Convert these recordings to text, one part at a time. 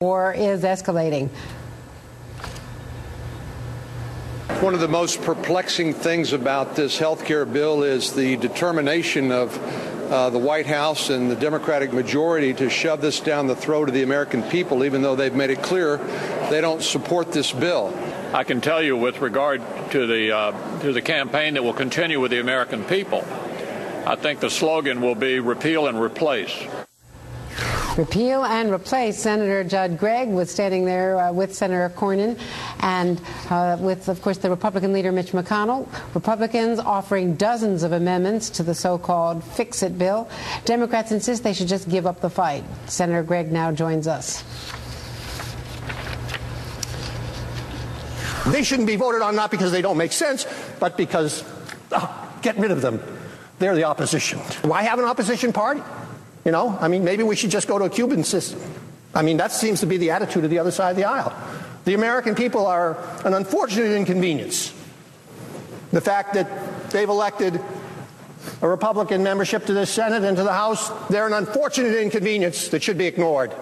War is escalating. One of the most perplexing things about this health care bill is the determination of the White House and the Democratic majority to shove this down the throat of the American people, even though they've made it clear they don't support this bill. I can tell you with regard to the campaign that will continue with the American people, I think the slogan will be repeal and replace. Repeal and replace. Senator Judd Gregg was standing there with Senator Cornyn and with, of course, the Republican leader Mitch McConnell. Republicans offering dozens of amendments to the so-called fix-it bill. Democrats insist they should just give up the fight. Senator Gregg now joins us. They shouldn't be voted on not because they don't make sense, but because, get rid of them. They're the opposition. Why have an opposition party? You know, I mean, maybe we should just go to a Cuban system. I mean, that seems to be the attitude of the other side of the aisle. The American people are an unfortunate inconvenience. The fact that they've elected a Republican membership to the Senate and to the House, they're an unfortunate inconvenience that should be ignored.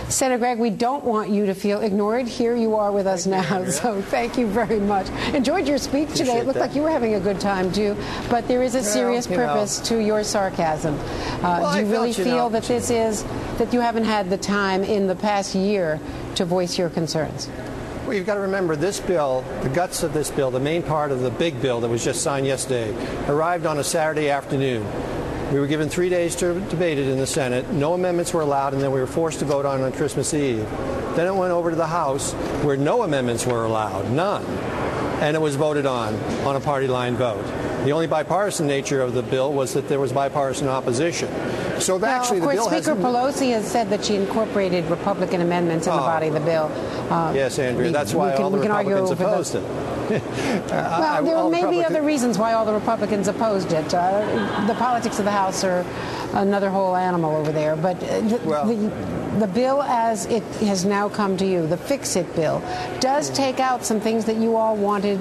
Senator Gregg, we don't want you to feel ignored. Here you are with us now, so thank you very much. Enjoyed your speech today. It looked like you were having a good time, too, but there is a serious purpose to your sarcasm. Do you really feel that this is, that you haven't had the time in the past year to voice your concerns? Well, you've got to remember this bill, the guts of this bill, the main part of the big bill that was just signed yesterday, arrived on a Saturday afternoon. We were given 3 days to debate it in the Senate. No amendments were allowed, and then we were forced to vote on Christmas Eve. Then it went over to the House, where no amendments were allowed, none. And it was voted on a party line vote. The only bipartisan nature of the bill was that there was bipartisan opposition. So actually, the bill Speaker Pelosi has said that she incorporated Republican amendments in the body of the bill. Yes, Andrea, that's why all the Republicans opposed it. Well, there may be other reasons why all the Republicans opposed it. The politics of the House are another whole animal over there. But the bill as it has now come to you, the fix-it bill, does take out some things that you all wanted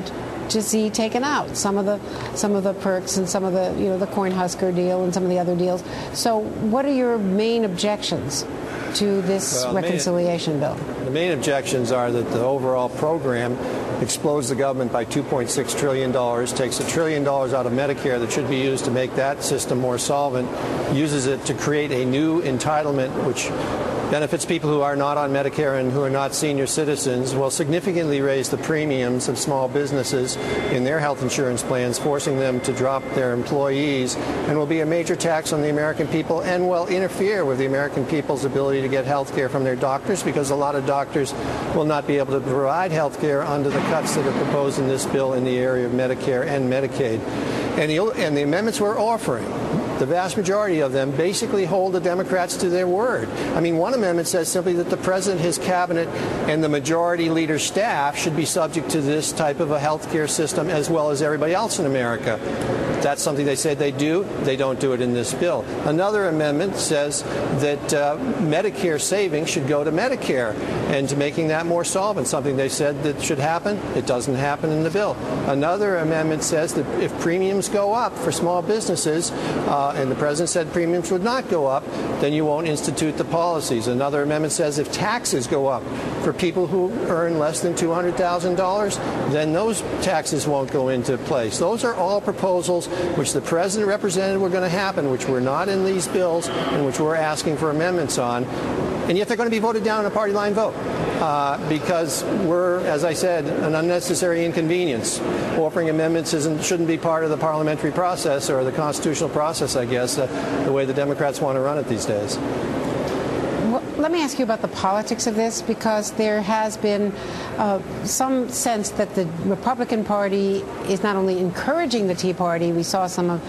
to see taken out. Some of the perks and some of the the Cornhusker deal and some of the other deals. So, what are your main objections to this reconciliation bill? The main objections are that the overall program explodes the government by $2.6 trillion, takes $1 trillion out of Medicare that should be used to make that system more solvent, uses it to create a new entitlement which benefits people who are not on Medicare and who are not senior citizens, will significantly raise the premiums of small businesses in their health insurance plans, forcing them to drop their employees, and will be a major tax on the American people and will interfere with the American people's ability to get health care from their doctors, because a lot of doctors will not be able to provide health care under the cuts that are proposed in this bill in the area of Medicare and Medicaid. And the amendments we're offering, the vast majority of them basically hold the Democrats to their word. I mean, one amendment says simply that the president, his cabinet, and the majority leader staff should be subject to this type of a health care system as well as everybody else in America. That's something they say they do. They don't do it in this bill. Another amendment says that Medicare savings should go to Medicare and to making that more solvent, something they said that should happen. It doesn't happen in the bill. Another amendment says that if premiums go up for small businesses, and the president said premiums would not go up, then you won't institute the policies. Another amendment says if taxes go up for people who earn less than $200,000, then those taxes won't go into place. Those are all proposals which the president represented were going to happen, which were not in these bills and which we're asking for amendments on. And yet they're going to be voted down in a party line vote because we're, as I said, an unnecessary inconvenience. Offering amendments shouldn't be part of the parliamentary process or the constitutional process, I guess, the way the Democrats want to run it these days. Well, let me ask you about the politics of this, because there has been some sense that the Republican Party is not only encouraging the Tea Party. We saw some of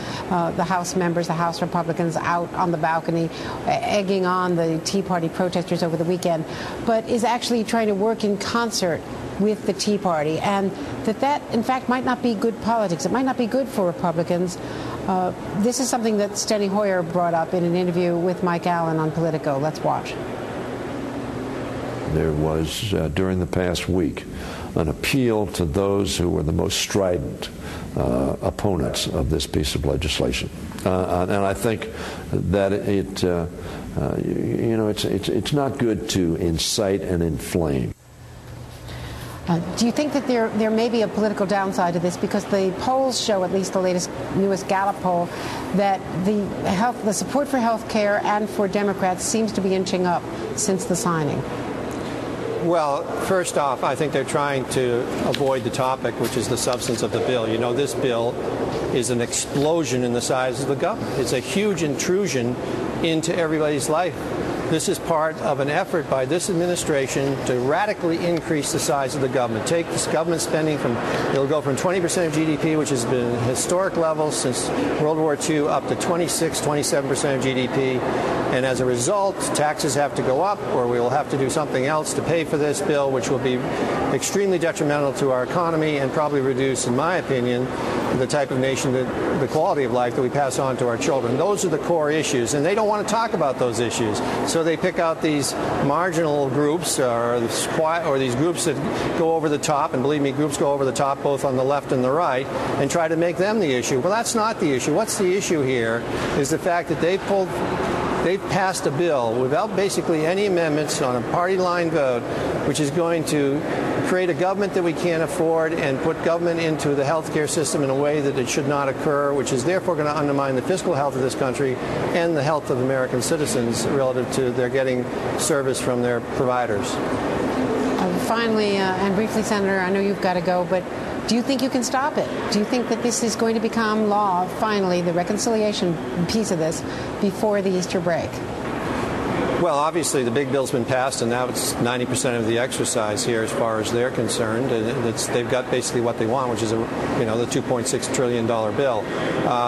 the House members, the House Republicans, out on the balcony egging on the Tea Party protesters over the weekend, but is actually trying to work in concert with the Tea Party, and that in fact might not be good politics. It might not be good for Republicans. This is something that Steny Hoyer brought up in an interview with Mike Allen on Politico. Let's watch. There was, during the past week, an appeal to those who were the most strident opponents of this piece of legislation. And I think that it's not good to incite and inflame. Do you think that there may be a political downside to this? Because the polls show, at least the newest Gallup poll, that the support for health care and for Democrats seems to be inching up since the signing. Well, first off, I think they're trying to avoid the topic, which is the substance of the bill. You know, this bill is an explosion in the size of the government. It's a huge intrusion into everybody's life. This is part of an effort by this administration to radically increase the size of the government. Take this government spending it'll go from 20% of GDP, which has been historic levels since World War II, up to 27% of GDP. And as a result, taxes have to go up, or we will have to do something else to pay for this bill, which will be extremely detrimental to our economy and probably reduce, in my opinion, the type of nation, the quality of life that we pass on to our children. Those are the core issues, and they don't want to talk about those issues. So they pick out these marginal groups or these groups that go over the top, and believe me, groups go over the top both on the left and the right, and try to make them the issue. Well, that's not the issue. What's the issue here is the fact that they've passed a bill without basically any amendments on a party line vote, which is going to create a government that we can't afford and put government into the healthcare system in a way that it should not occur, which is therefore going to undermine the fiscal health of this country and the health of American citizens relative to their getting service from their providers. Finally, and briefly, Senator, I know you've got to go, but do you think you can stop it? Do you think that this is going to become law, finally, the reconciliation piece of this, before the Easter break? Well, obviously, the big bill's been passed, and now it's 90% of the exercise here as far as they're concerned. And they've got basically what they want, which is the $2.6 trillion bill.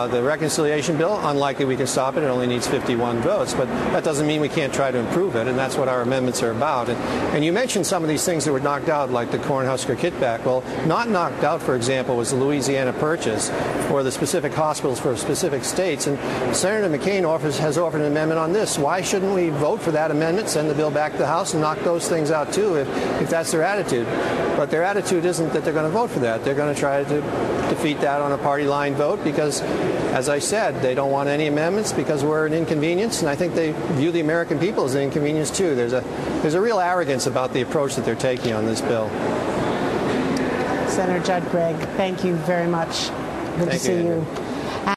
The reconciliation bill, unlikely we can stop it. It only needs 51 votes. But that doesn't mean we can't try to improve it, and that's what our amendments are about. And you mentioned some of these things that were knocked out, like the Cornhusker kickback. Well, not knocked out, for example, was the Louisiana Purchase or the specific hospitals for specific states. And Senator McCain has offered an amendment on this. Why shouldn't we vote for that amendment, send the bill back to the House, and knock those things out, too, if that's their attitude? But their attitude isn't that they're going to vote for that. They're going to try to defeat that on a party line vote because, as I said, they don't want any amendments because we're an inconvenience, and I think they view the American people as an inconvenience, too. There's a real arrogance about the approach that they're taking on this bill. Senator Judd Gregg, thank you very much. Good to see you.